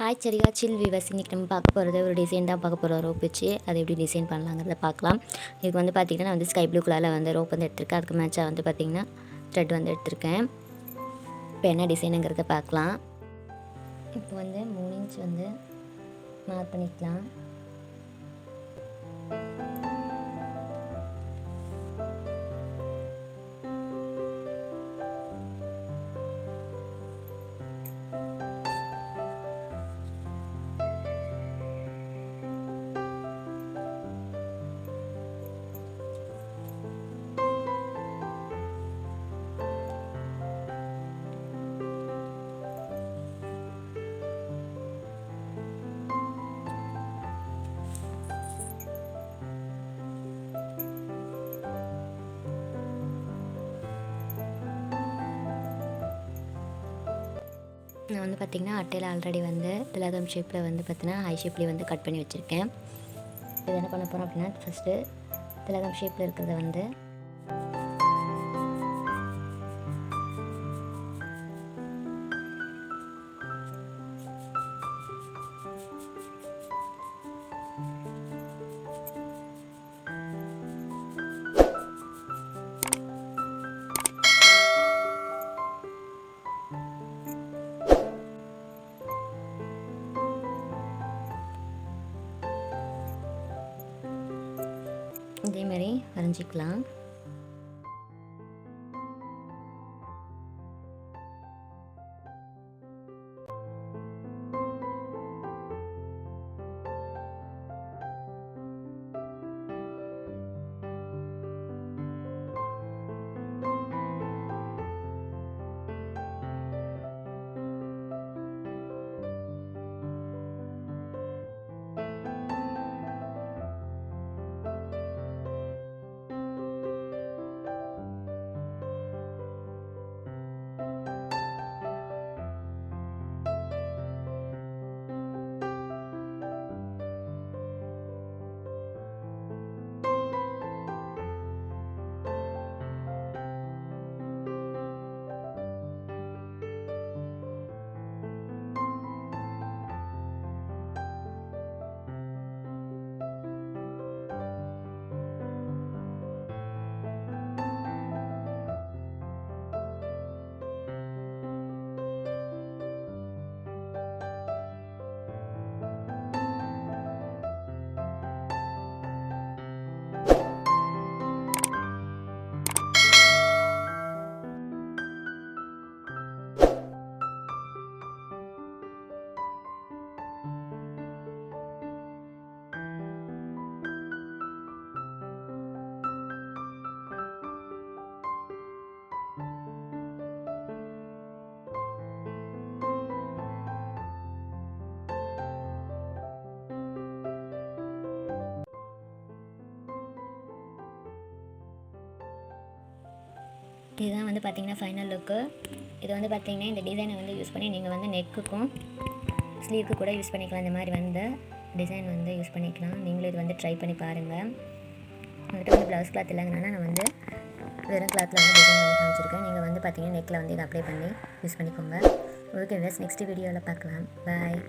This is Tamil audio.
ஹாய் சரியா சில் விவர்ஸ். இன்றைக்கி நம்ம பார்க்க போகிறது ஒரு டிசைன் தான் பார்க்க போகிறோம். ரோப் வச்சு அதை எப்படி டிசைன் பண்ணலாங்கிறத பார்க்கலாம். இதுக்கு வந்து பார்த்திங்கன்னா நான் வந்து ஸ்கை ப்ளூ கலரில் வந்து ரோப் வந்து எடுத்திருக்கேன். அதுக்கு மேட்சாக வந்து பார்த்திங்கன்னா த்ரெட் வந்து எடுத்திருக்கேன். இப்போ என்ன டிசைனுங்கிறத பார்க்கலாம். இப்போ வந்து 3 இன்ச் வந்து மார்க் பண்ணிக்கலாம். நான் வந்து பார்த்திங்கன்னா அட்டையில் ஆல்ரெடி வந்து திலகம் ஷேப்பில் வந்து பார்த்திங்கன்னா ஹை ஷேப்லேயே வந்து கட் பண்ணி வச்சுருக்கேன். இது என்ன பண்ண போகிறோம் அப்படின்னா ஃபஸ்ட்டு திலகம் ஷேப்பில் இருக்கிறத வந்து இதே மாதிரி வரைஞ்சிக்கலாம். இதுதான் வந்து பார்த்திங்கன்னா ஃபைனல் லுக்கு. இது வந்து பார்த்திங்கன்னா இந்த டிசைனை வந்து யூஸ் பண்ணி நீங்கள் வந்து நெக்குக்கும் ஸ்லீவுக்கு கூட யூஸ் பண்ணிக்கலாம். இந்த மாதிரி வந்து டிசைன் வந்து யூஸ் பண்ணிக்கலாம். நீங்களும் இது வந்து ட்ரை பண்ணி பாருங்கள். உங்கள்கிட்ட வந்து ப்ளவுஸ் கிளாத் இல்லைங்கன்னா நான் வந்து வெறும் கிளாத்தில் வந்து டிசைன் வந்து காமிச்சிருக்கேன். நீங்கள் வந்து பார்த்திங்கன்னா நெக்கில் வந்து இதை அப்ளை பண்ணி யூஸ் பண்ணிக்கோங்க. ஓகே வியூவர்ஸ், நெக்ஸ்ட் வீடியோவில் பார்க்கலாம். பாய்.